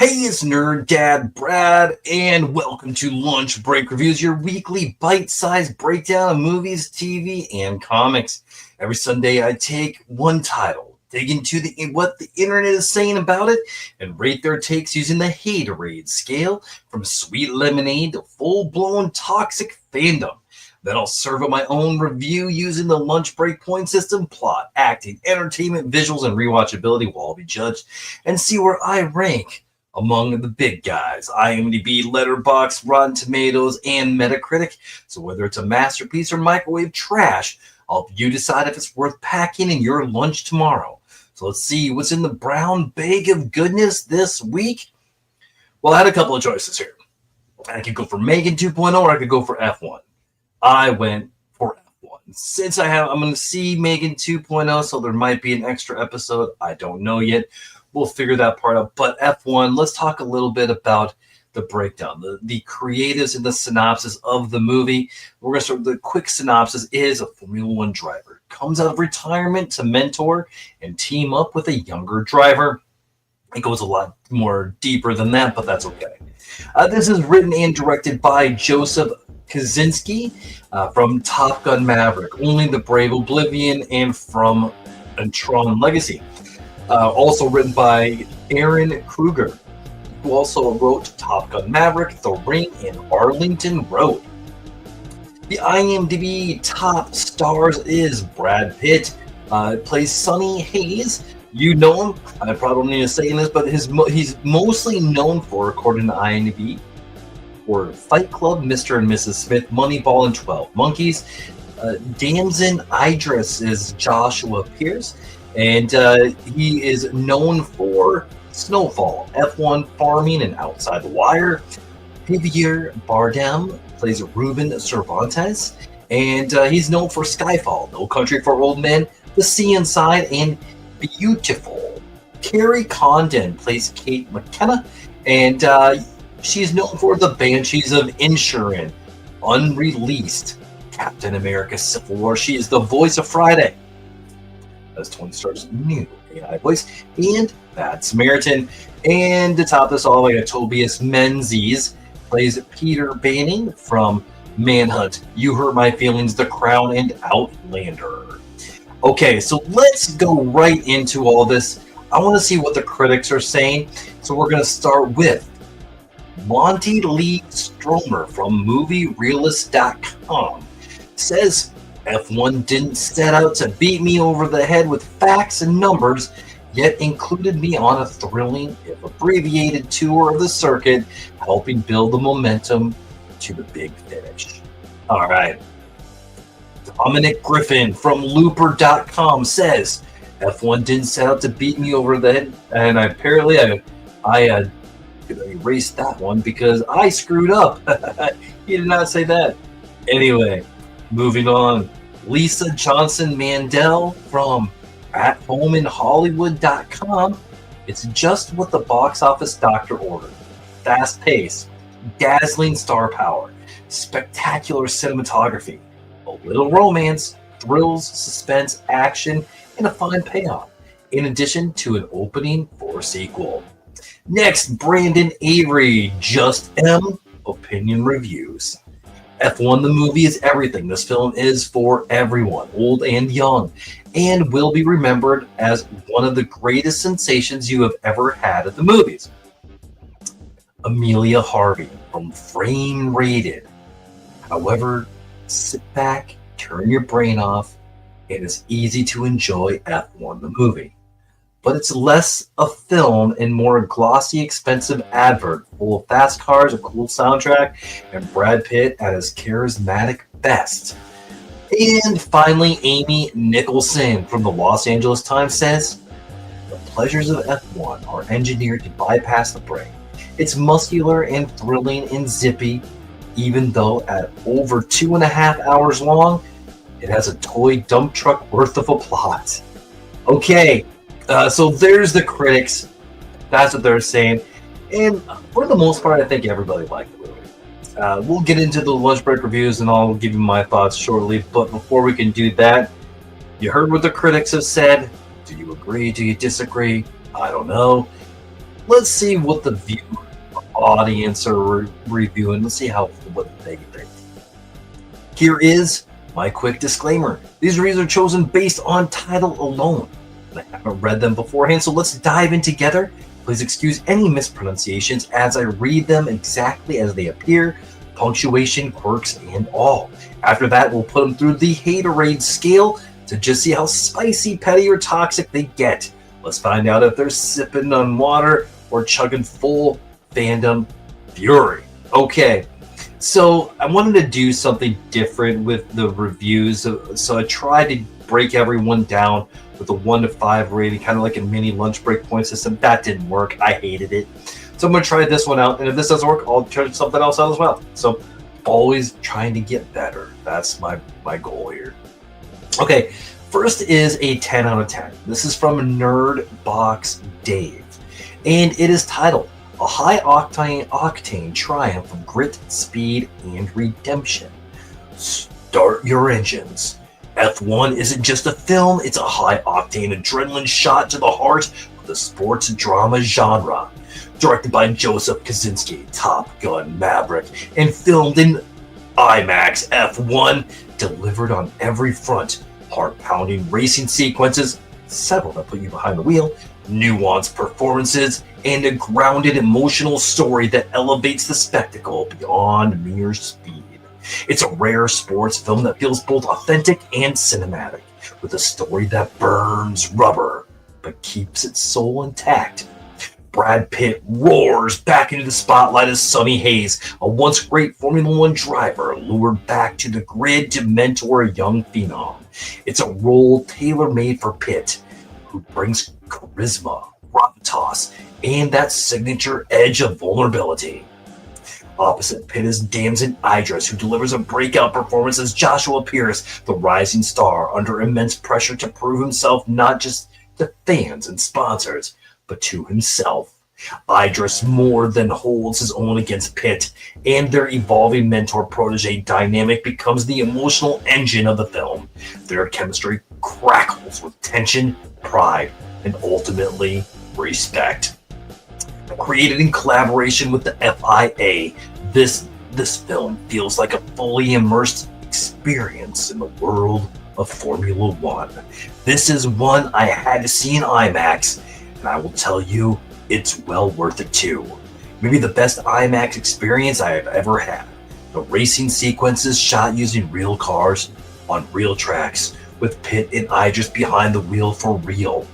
Hey, it's Nerd Dad Brad, and welcome to Lunch Break Reviews, your weekly bite-sized breakdown of movies, TV, and comics. Every Sunday, I take one title, dig into what the internet is saying about it, and rate their takes using the haterade scale from sweet lemonade to full-blown toxic fandom. Then I'll serve up my own review using the lunch break point system, plot, acting, entertainment, visuals, and rewatchability will all be judged, and see where I rank among the big guys. IMDb, Letterboxd, Rotten Tomatoes, and Metacritic. So whether it's a masterpiece or microwave trash, I'll help you decide if it's worth packing in your lunch tomorrow. So let's see what's in the brown bag of goodness this week. Well, I had a couple of choices here. I could go for Megan 2.0 or I could go for F1. I went for F1. Since I'm going to see Megan 2.0, so there might be an extra episode. I don't know yet. We'll figure that part out. But F1, let's talk a little bit about the breakdown, the creatives and the synopsis of the movie. We're going to start with the quick synopsis. Is a Formula One driver comes out of retirement to mentor and team up with a younger driver. It goes a lot more deeper than that, but that's okay. This is written and directed by Joseph Kosinski from Top Gun Maverick, Only the Brave Oblivion, and from Tron Legacy. Also written by Aaron Kruger, who also wrote Top Gun Maverick, The Ring, and Arlington Road. The IMDb top stars is Brad Pitt, plays Sonny Hayes. You know him. I probably don't need to say this, but he's mostly known for, according to IMDb, for Fight Club, Mr. and Mrs. Smith, Moneyball, and 12 Monkeys. Damson Idris is Joshua Pierce. And he is known for Snowfall, F1 Farming, and Outside the Wire. Javier Bardem plays Ruben Cervantes. And he's known for Skyfall, No Country for Old Men, The Sea Inside, and Beautiful. Carrie Condon plays Kate McKenna. And she's known for The Banshees of Inisherin, Unreleased, Captain America Civil War. She is the voice of Friday, as Tony Stark's new AI voice, and Bad Samaritan. And to top this all, I got Tobias Menzies, plays Peter Banning from Manhunt, You Hurt My Feelings, The Crown, and Outlander. Okay, so let's go right into all this. I want to see what the critics are saying. So we're going to start with Monty Lee Stromer from MovieRealist.com. Says, F1 didn't set out to beat me over the head with facts and numbers, yet included me on a thrilling, if abbreviated, tour of the circuit, helping build the momentum to the big finish. All right. Dominic Griffin from Looper.com says, F1 didn't set out to beat me over the head, and I erased that one because I screwed up. He did not say that. Anyway. Moving on, Lisa Johnson Mandel from AtHomeInHollywood.com. It's just what the box office doctor ordered. Fast pace, dazzling star power, spectacular cinematography, a little romance, thrills, suspense, action, and a fine payoff, in addition to an opening for a sequel. Next, Brandon Avery, Just M Opinion Reviews. F1 the movie is everything. This film is for everyone, old and young, and will be remembered as one of the greatest sensations you have ever had at the movies. Amelia Harvey from Frame Rated. However, sit back, turn your brain off, and it's easy to enjoy F1 the movie. But it's less a film and more a glossy, expensive advert full of fast cars, a cool soundtrack, and Brad Pitt at his charismatic best. And finally, Amy Nicholson from the Los Angeles Times says, the pleasures of F1 are engineered to bypass the brain. It's muscular and thrilling and zippy, even though at over 2.5 hours long, it has a toy dump truck worth of a plot. Okay. So there's the critics. That's what they're saying. And for the most part, I think everybody liked the movie. We'll get into the lunch break reviews and I'll give you my thoughts shortly. But before we can do that, you heard what the critics have said. Do you agree? Do you disagree? I don't know. let's see what the viewer audience are reviewing. Let's see what they think. Here is my quick disclaimer. These reviews are chosen based on title alone. I haven't read them beforehand, so let's dive in together. Please excuse any mispronunciations as I read them exactly as they appear, punctuation, quirks, and all. After that, we'll put them through the haterade scale to just see how spicy, petty, or toxic they get. Let's find out if they're sipping on water or chugging full fandom fury. Okay, so I wanted to do something different with the reviews, so I tried to break everyone down with a 1 to 5 rating, kind of like a mini lunch break point system. That didn't work. I hated it. So I'm going to try this one out, and if this doesn't work, I'll try something else out as well. So always trying to get better. That's my goal here. Okay, first is a 10 out of 10. This is from Nerdbox Dave, and it is titled A High Octane Triumph of Grit, Speed, and Redemption. Start your engines. F1 isn't just a film, it's a high-octane adrenaline shot to the heart of the sports drama genre. Directed by Joseph Kosinski, Top Gun Maverick, and filmed in IMAX, F1 delivered on every front. Heart-pounding racing sequences, several that put you behind the wheel, nuanced performances, and a grounded emotional story that elevates the spectacle beyond mere speed. It's a rare sports film that feels both authentic and cinematic, with a story that burns rubber but keeps its soul intact. Brad Pitt roars back into the spotlight as Sonny Hayes, a once great Formula One driver, lured back to the grid to mentor a young phenom. It's a role tailor-made for Pitt, who brings charisma, gravitas, and that signature edge of vulnerability. Opposite Pitt is Damson Idris, who delivers a breakout performance as Joshua Pierce, the rising star, under immense pressure to prove himself not just to fans and sponsors, but to himself. Idris more than holds his own against Pitt, and their evolving mentor-protege dynamic becomes the emotional engine of the film. Their chemistry crackles with tension, pride, and ultimately respect. Created in collaboration with the FIA, this film feels like a fully immersed experience in the world of Formula One. This is one I had to see in IMAX, and I will tell you, it's well worth it too. Maybe the best IMAX experience I have ever had. The racing sequences shot using real cars on real tracks, with Pitt and Idris behind the wheel for real,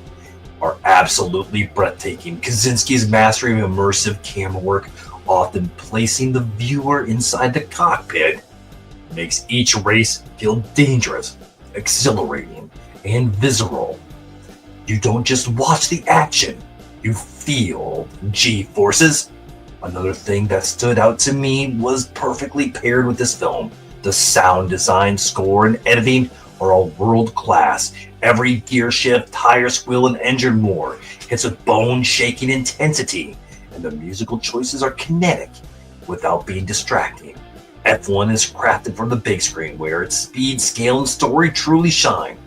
are absolutely breathtaking. Kosinski's mastery of immersive camera work, often placing the viewer inside the cockpit, makes each race feel dangerous, exhilarating, and visceral. You don't just watch the action, you feel G-forces. Another thing that stood out to me was perfectly paired with this film. The sound design, score, and editing are all world class. Every gear shift, tire squeal, and engine roar hits with bone-shaking intensity, and the musical choices are kinetic without being distracting. F1 is crafted for the big screen, where its speed, scale, and story truly shine.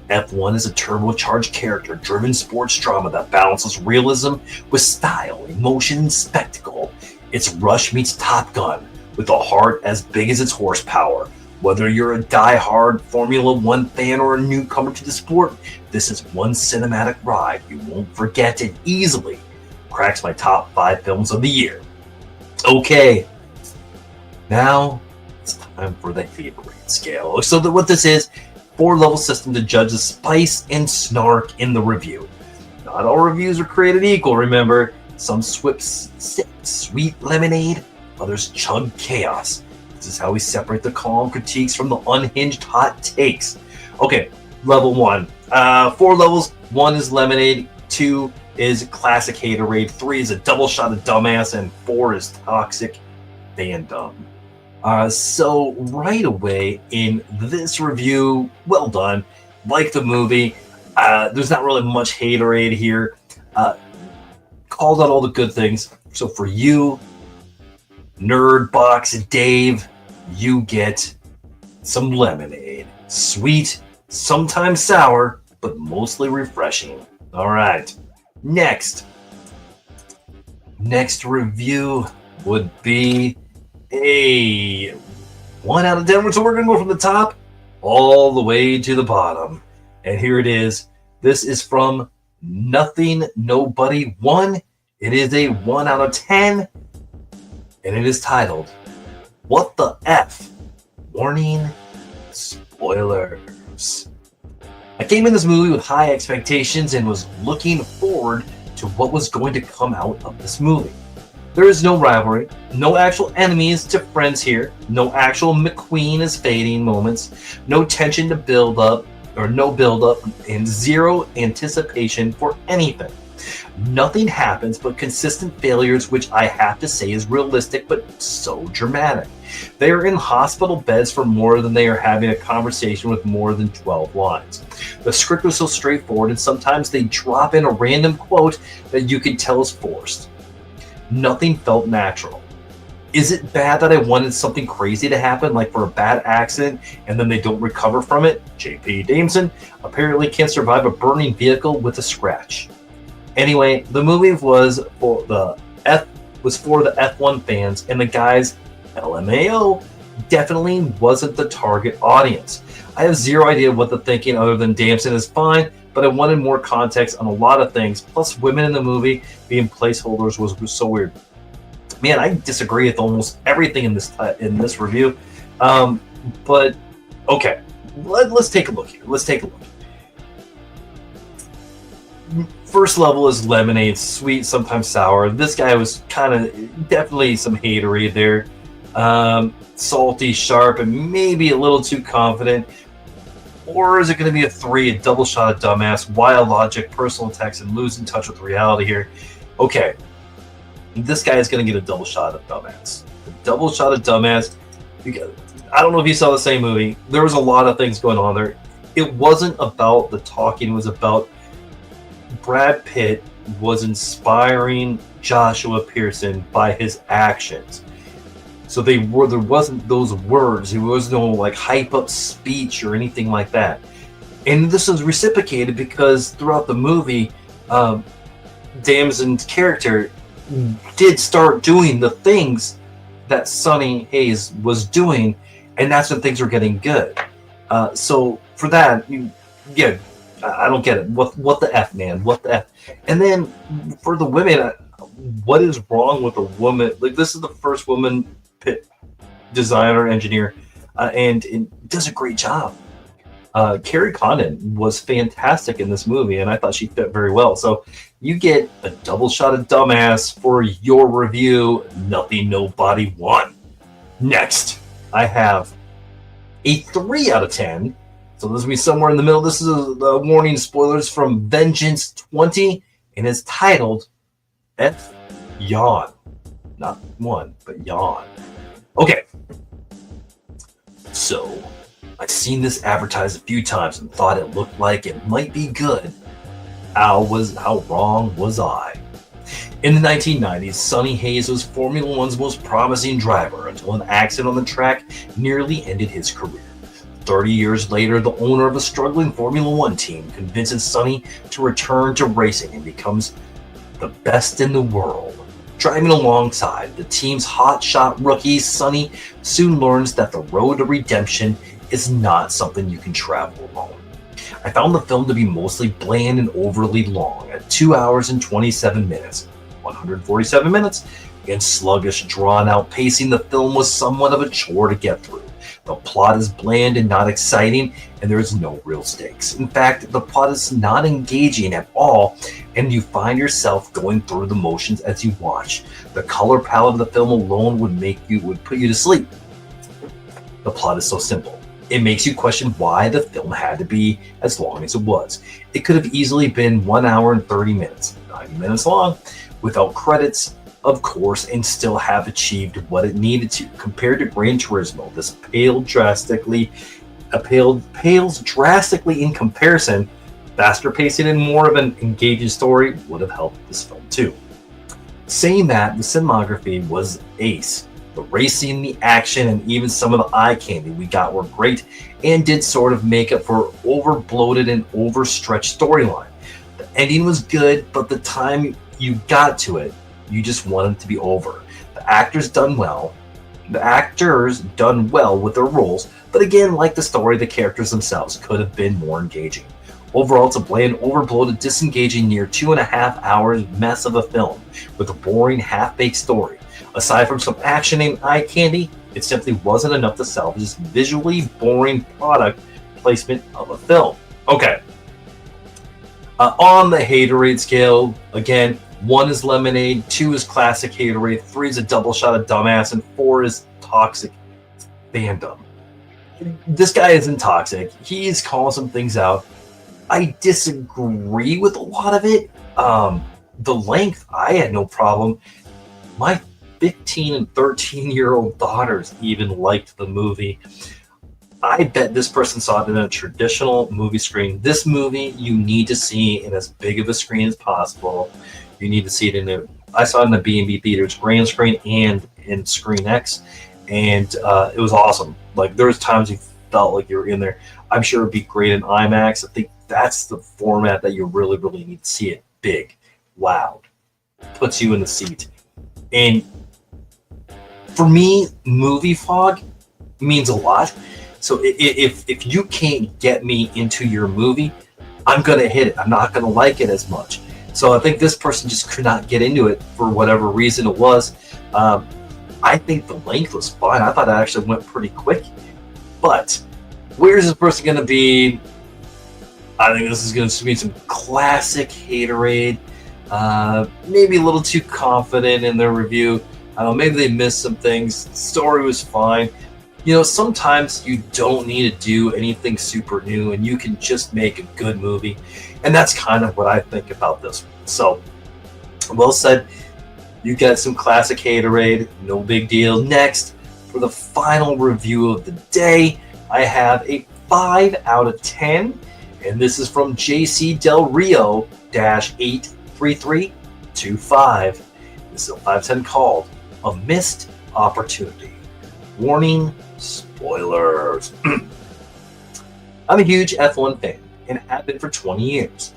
F1 is a turbocharged character-driven sports drama that balances realism with style, emotion, and spectacle. It's Rush meets Top Gun, with a heart as big as its horsepower. Whether you're a die-hard Formula One fan or a newcomer to the sport, this is one cinematic ride you won't forget and easily cracks my top 5 films of the year. Okay, now it's time for the haterade scale. So what this is, 4-level system to judge the spice and snark in the review. Not all reviews are created equal, remember. Some sip sweet lemonade, others chug chaos. This is how we separate the calm critiques from the unhinged hot takes. Okay, level 1. 4 levels. 1 is lemonade. 2 is classic haterade. 3 is a double shot of dumbass. And 4 is toxic fandom. So right away in this review, well done. Like the movie. There's not really much haterade here. Called out all the good things. So for you, Nerdbox Dave, you get some lemonade. Sweet, sometimes sour, but mostly refreshing. All right. Next, next review would be a 1 out of 10. So we're going to go from the top all the way to the bottom. And here it is. This is from Nothing Nobody 1. It is a 1 out of 10. And it is titled, What the F? Warning, spoilers. I came in this movie with high expectations and was looking forward to what was going to come out of this movie. There is no rivalry, no actual enemies to friends here, no actual McQueen is fading moments, no tension to build up, or no build up, and zero anticipation for anything. Nothing happens but consistent failures, which I have to say is realistic but so dramatic. They are in hospital beds for more than they are having a conversation with more than 12 lines. The script was so straightforward, and sometimes they drop in a random quote that you can tell is forced. Nothing felt natural. Is it bad that I wanted something crazy to happen, like for a bad accident, and then they don't recover from it? J.P. Dameson apparently can't survive a burning vehicle with a scratch. Anyway, the movie was for the F1 fans, and the guys, LMAO, definitely wasn't the target audience. I have zero idea what they're thinking other than Damson is fine, but I wanted more context on a lot of things. Plus, women in the movie being placeholders was so weird. Man, I disagree with almost everything in this review. But okay, let's take a look here. Let's take a look. First level is lemonade, sweet, sometimes sour. This guy was kind of definitely some hatery there. Salty, sharp, and maybe a little too confident. Or is it going to be a 3, a double shot of dumbass, wild logic, personal attacks, and losing touch with reality here? Okay, this guy is going to get a double shot of dumbass. A double shot of dumbass. I don't know if you saw the same movie. There was a lot of things going on there. It wasn't about the talking. It was about Brad Pitt was inspiring Joshua Pearson by his actions. So there wasn't those words. There was no like hype up speech or anything like that. And this was reciprocated because throughout the movie, Damson's character did start doing the things that Sonny Hayes was doing, and that's when things were getting good. So for that, I don't get it. What the F, man? What the F? And then for the women, what is wrong with a woman? Like, this is the first woman pit designer, engineer, and does a great job. Carrie Condon was fantastic in this movie, and I thought she fit very well. So you get a double shot of dumbass for your review. Nothing Nobody 1. Next, I have a 3 out of 10. So this will be somewhere in the middle. This is the warning spoilers from Vengeance 20, and it's titled F Yawn. Not 1, but Yawn. Okay. So, I've seen this advertised a few times and thought it looked like it might be good. How wrong was I? In the 1990s, Sonny Hayes was Formula One's most promising driver until an accident on the track nearly ended his career. 30 years later, the owner of a struggling Formula One team convinces Sonny to return to racing and becomes the best in the world. Driving alongside the team's hotshot rookie, Sonny soon learns that the road to redemption is not something you can travel alone. I found the film to be mostly bland and overly long, at 2 hours and 27 minutes, 147 minutes, and sluggish, drawn-out pacing. The film was somewhat of a chore to get through. The plot is bland and not exciting, and there is no real stakes. In fact, the plot is not engaging at all, and you find yourself going through the motions as you watch. The color palette of the film alone would put you to sleep. The plot is so simple. It makes you question why the film had to be as long as it was. It could have easily been 1 hour and 30 minutes, 90 minutes long, without credits, of course, and still have achieved what it needed to. Compared to Gran Turismo, this pales drastically in comparison. Faster pacing and more of an engaging story would have helped this film too. Saying that, the cinematography was ace. The racing, the action, and even some of the eye candy we got were great and did sort of make up for over-bloated and overstretched storyline. The ending was good, but the time you got to it You just want it to be over. The actors done well with their roles, but again, like the story, the characters themselves could have been more engaging. Overall, it's a bland, overbloated, disengaging, near 2.5 hours mess of a film with a boring, half-baked story. Aside from some action and eye candy, it simply wasn't enough to salvage this visually boring product placement of a film. Okay. On the haterade scale, again, 1 is lemonade, 2 is classic haterade, 3 is a double shot of dumbass, and 4 is toxic fandom. This guy isn't toxic. He's calling some things out. I disagree with a lot of it. The length, I had no problem. My 15 and 13-year-old daughters even liked the movie. I bet this person saw it in a traditional movie screen. This movie, you need to see in as big of a screen as possible. You need to see it I saw it in the B&B Theaters grand screen and in Screen X, and it was awesome. Like, there was times you felt like you were in there. I'm sure it'd be great in IMAX. I think that's the format that you really, really need to see it big, loud, puts you in the seat. And for me, movie fog means a lot. So if you can't get me into your movie, I'm going to hit it. I'm not going to like it as much. So I think this person just could not get into it for whatever reason it was. I think the length was fine. I thought it actually went pretty quick. But where's this person going to be? I think this is going to be some classic haterade. Maybe a little too confident in their review. I don't know, maybe they missed some things. The story was fine. You know, sometimes you don't need to do anything super new, and you can just make a good movie. And that's kind of what I think about this one. So, well said. You got some classic haterade. No big deal. Next, for the final review of the day, I have a 5 out of 10. And this is from JC Del Rio -83325. This is a 510 called A Missed Opportunity. Warning, spoilers. I'm a huge F1 fan and have been for 20 years.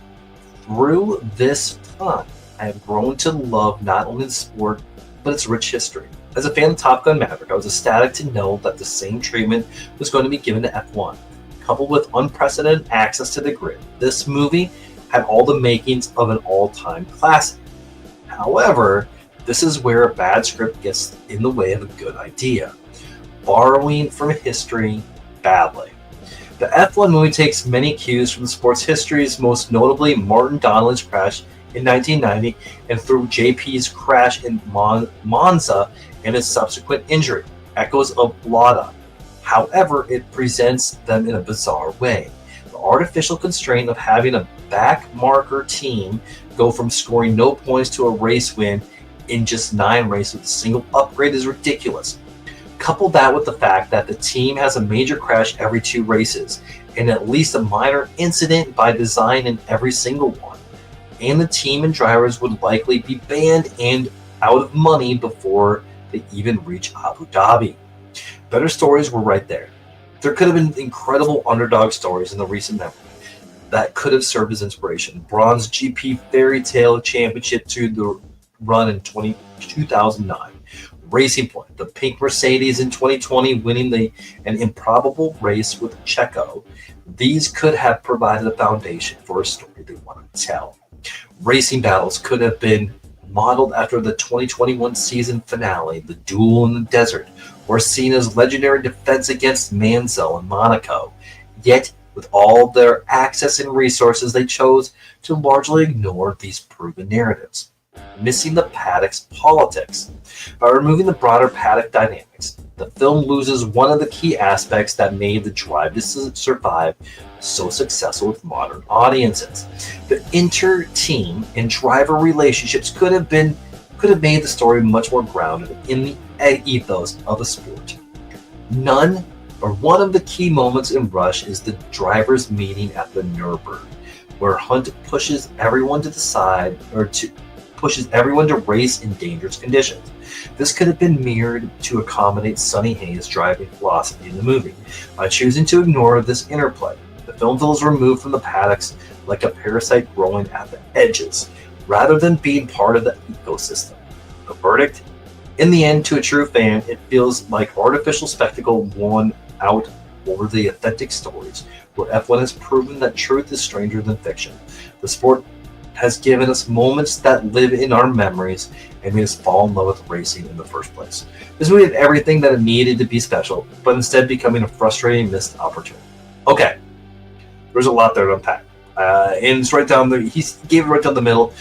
Through this time, I have grown to love not only the sport, but its rich history. As a fan of Top Gun Maverick, I was ecstatic to know that the same treatment was going to be given to F1. Coupled with unprecedented access to the grid, this movie had all the makings of an all-time classic. However, this is where a bad script gets in the way of a good idea. Borrowing from history badly. The F1 movie takes many cues from the sport's histories, most notably Martin Donnelly's crash in 1990 and through JP's crash in Monza and his subsequent injury. Echoes of Lada. However, it presents them in a bizarre way. The artificial constraint of having a back marker team go from scoring no points to a race win in just 9 races with a single upgrade is ridiculous. Couple that with the fact that the team has a major crash every 2 races and at least a minor incident by design in every single one. And the team and drivers would likely be banned and out of money before they even reach Abu Dhabi. Better stories were right there. There could have been incredible underdog stories in the recent memory that could have served as inspiration. Bronze GP Fairy Tale Championship to the run in 2009. Racing Point, the pink Mercedes in 2020 winning an improbable race with Checo. These could have provided a foundation for a story they wanted to tell. Racing battles could have been modeled after the 2021 season finale, the duel in the desert, or Cena's legendary defense against Mansell in Monaco. Yet, with all their access and resources, they chose to largely ignore these proven narratives, missing the paddock's politics. By removing the broader paddock dynamics, the film loses one of the key aspects that made the Drive to Survive so successful with modern audiences. The inter-team and driver relationships could have made the story much more grounded in the ethos of the sport. One of the key moments in Rush is the drivers' meeting at the Nürburgring, where Hunt pushes everyone to race in dangerous conditions. This could have been mirrored to accommodate Sonny Hayes' driving philosophy in the movie. By choosing to ignore this interplay, the film feels removed from the paddocks like a parasite growing at the edges, rather than being part of the ecosystem. The verdict? In the end, to a true fan, it feels like artificial spectacle won out over the authentic stories, where F1 has proven that truth is stranger than fiction. The sport has given us moments that live in our memories and made us fall in love with racing in the first place. This movie had everything that it needed to be special, but instead becoming a frustrating missed opportunity. Okay, there's a lot there to unpack. And it's right down there. He gave it right down the middle.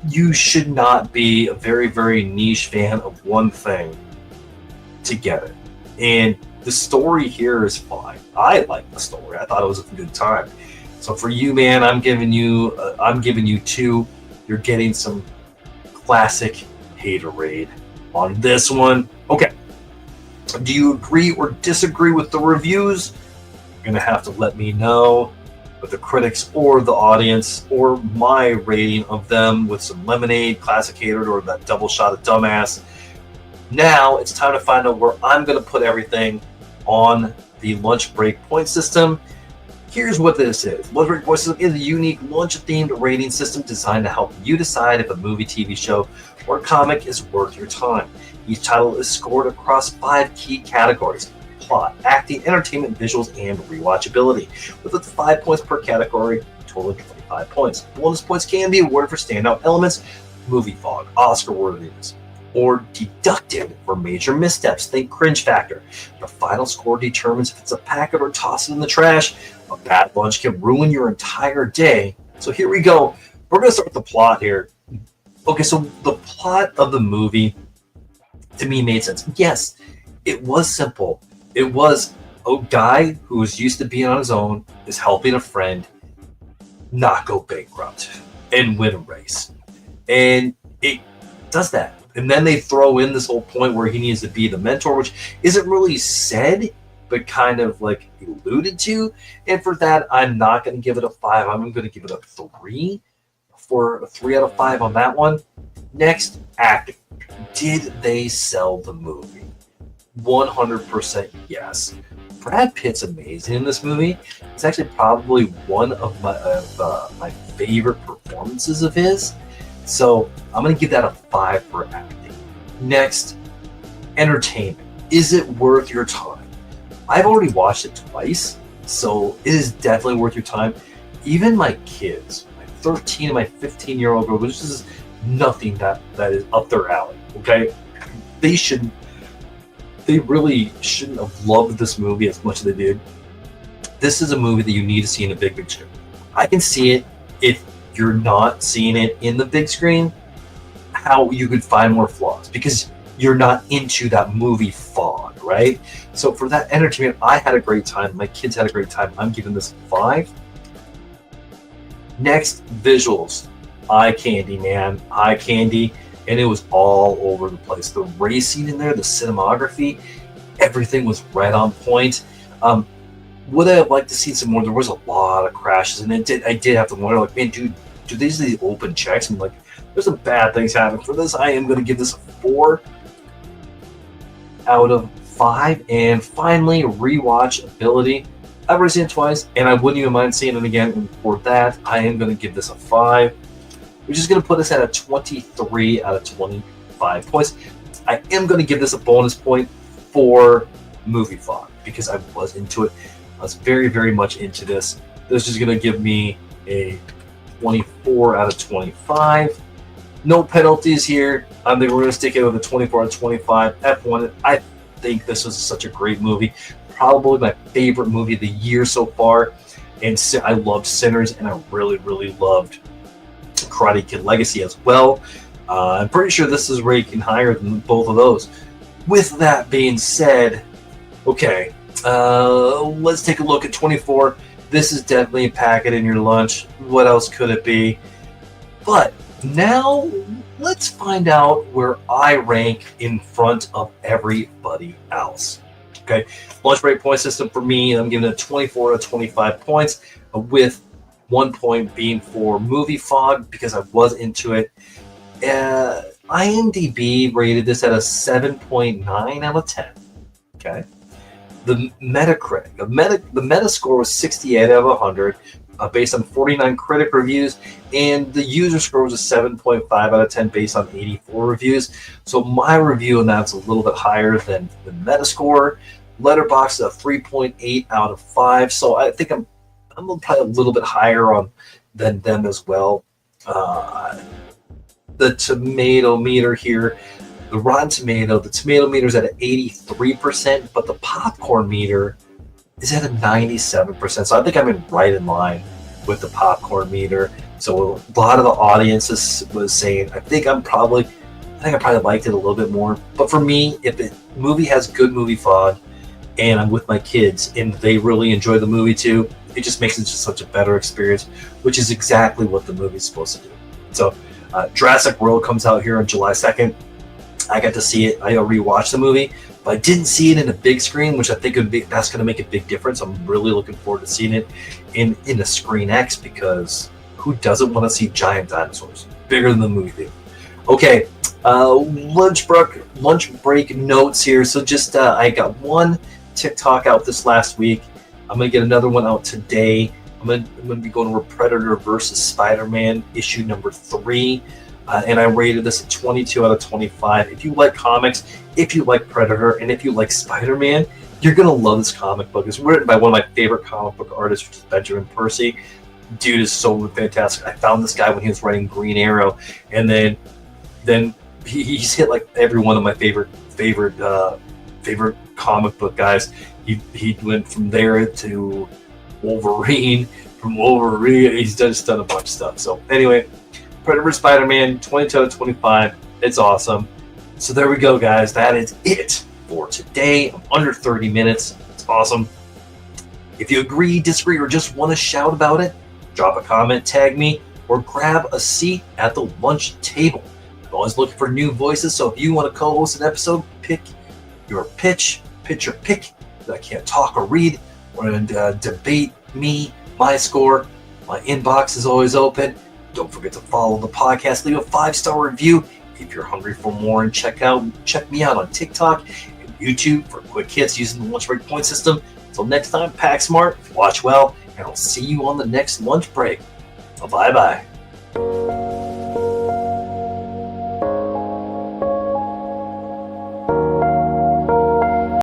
You should not be a very, very niche fan of one thing to get it. And the story here is fine. I like the story. I thought it was a good time. So for you, man, I'm giving you 2. You're getting some classic haterade on this one. Okay. Do you agree or disagree with the reviews? You're gonna have to let me know with the critics or the audience or my rating of them with some lemonade, classic hater, or that double shot of dumbass. Now it's time to find out where I'm gonna put everything on the lunch break point system. Here's what this is. Lunch break point system is a unique lunch-themed rating system designed to help you decide if a movie, TV show, or comic is worth your time. Each title is scored across 5 key categories: plot, acting, entertainment, visuals, and rewatchability. With 5 points per category, total of 25 points. Bonus points can be awarded for standout elements, movie fog, Oscar worthiness, or deducted for major missteps. Think cringe factor. The final score determines if it's a packet or toss it in the trash. A bad lunch can ruin your entire day. So here we go. We're going to start with the plot here. Okay, so the plot of the movie, to me, made sense. Yes, it was simple. It was a guy who was used to being on his own, is helping a friend not go bankrupt and win a race. And it does that. And then they throw in this whole point where he needs to be the mentor, which isn't really said, but kind of like alluded to. And for that, I'm not going to give it a 5. I'm going to give it a 3 for a 3 out of 5 on that one. Next, acting. Did they sell the movie? 100% yes. Brad Pitt's amazing in this movie. It's actually probably one of my favorite performances of his. So I'm going to give that a 5 for acting. Next, entertainment. Is it worth your time? I've already watched it twice, so it is definitely worth your time. Even my kids, my 13 and my 15-year-old girl, which is nothing that is up their alley, okay? They really shouldn't have loved this movie as much as they did. This is a movie that you need to see in a big screen. I can see it if you're not seeing it in the big screen, how you could find more flaws because you're not into that movie fog, right? So for that entertainment, I had a great time. My kids had a great time. I'm giving this a 5. Next, visuals. Eye candy, man. Eye candy. And it was all over the place. The racing in there, the cinematography, everything was right on point. Would I have liked to see some more? There was a lot of crashes, and I did have to wonder, like, man, dude, do these are the open checks? I'm like, there's some bad things happening. For this, I am going to give this a 4 out of 5. And finally, rewatchability. I've already seen it twice, and I wouldn't even mind seeing it again. And for that, I am going to give this a 5, which is going to put us at a 23 out of 25 points. I am going to give this a bonus point for movie fog because I was into it. I was very, very much into this. This is going to give me a 24 out of 25. No penalties here. I think we're going to stick it with a 24 out of 25. F1, I think this was such a great movie. Probably my favorite movie of the year so far. And I loved Sinners, and I really, really loved Karate Kid Legacy as well. I'm pretty sure this is ranking higher than both of those. With that being said, okay, let's take a look at 24. This is definitely a packet in your lunch. What else could it be? But now let's find out where I rank in front of everybody else. Okay, lunch break point system for me, I'm giving it 24 out of 25 points, with 1 point being for movie fog because I was into it. IMDb rated this at a 7.9 out of 10. Okay. The Metacritic, the Metascore was 68 out of 100. based on 49 critic reviews, and the user score was a 7.5 out of 10 based on 84 reviews. So my review on that's a little bit higher than the Metascore. Letterboxd is a 3.8 out of 5. So I think I'm probably a little bit higher on than them as well. The tomato meter here, the Rotten Tomato, the tomato meter is at an 83%, but the popcorn meter is at a 97%. So I think I'm right in line with the popcorn meter. So a lot of the audience was saying, I think I probably liked it a little bit more. But for me, if the movie has good movie fog and I'm with my kids and they really enjoy the movie too, it just makes it just such a better experience, which is exactly what the movie's supposed to do. So Jurassic World comes out here on July 2nd. I got to see it. I rewatched the movie, but I didn't see it in a big screen, which I think that's going to make a big difference. I'm really looking forward to seeing it in a Screen X, because who doesn't want to see giant dinosaurs bigger than the movie theater? Okay, lunch break notes here. So just I got one TikTok out this last week. I'm gonna get another one out today. I'm gonna be going over Predator versus Spider-Man issue number 3. And I rated this at 22 out of 25. If you like comics, if you like Predator, and if you like Spider-Man, you're going to love this comic book. It's written by one of my favorite comic book artists, which is Benjamin Percy. Dude is so fantastic. I found this guy when he was writing Green Arrow, and then he's hit like every one of my favorite comic book guys. He went from there to Wolverine. From Wolverine, he's just done a bunch of stuff. So anyway, Predator Spider-Man, 22 out of 25. It's awesome. So there we go, guys. That is it for today. I'm under 30 minutes. It's awesome. If you agree, disagree, or just want to shout about it, drop a comment, tag me, or grab a seat at the lunch table. I'm always looking for new voices, so if you want to co-host an episode, pick your pitch your pick. I can't talk or read, and debate me, my score. My inbox is always open. Don't forget to follow the podcast. Leave a 5-star review if you're hungry for more, and check me out on TikTok and YouTube for quick hits using the lunch break point system. Until next time, pack smart, watch well, and I'll see you on the next lunch break. Bye-bye.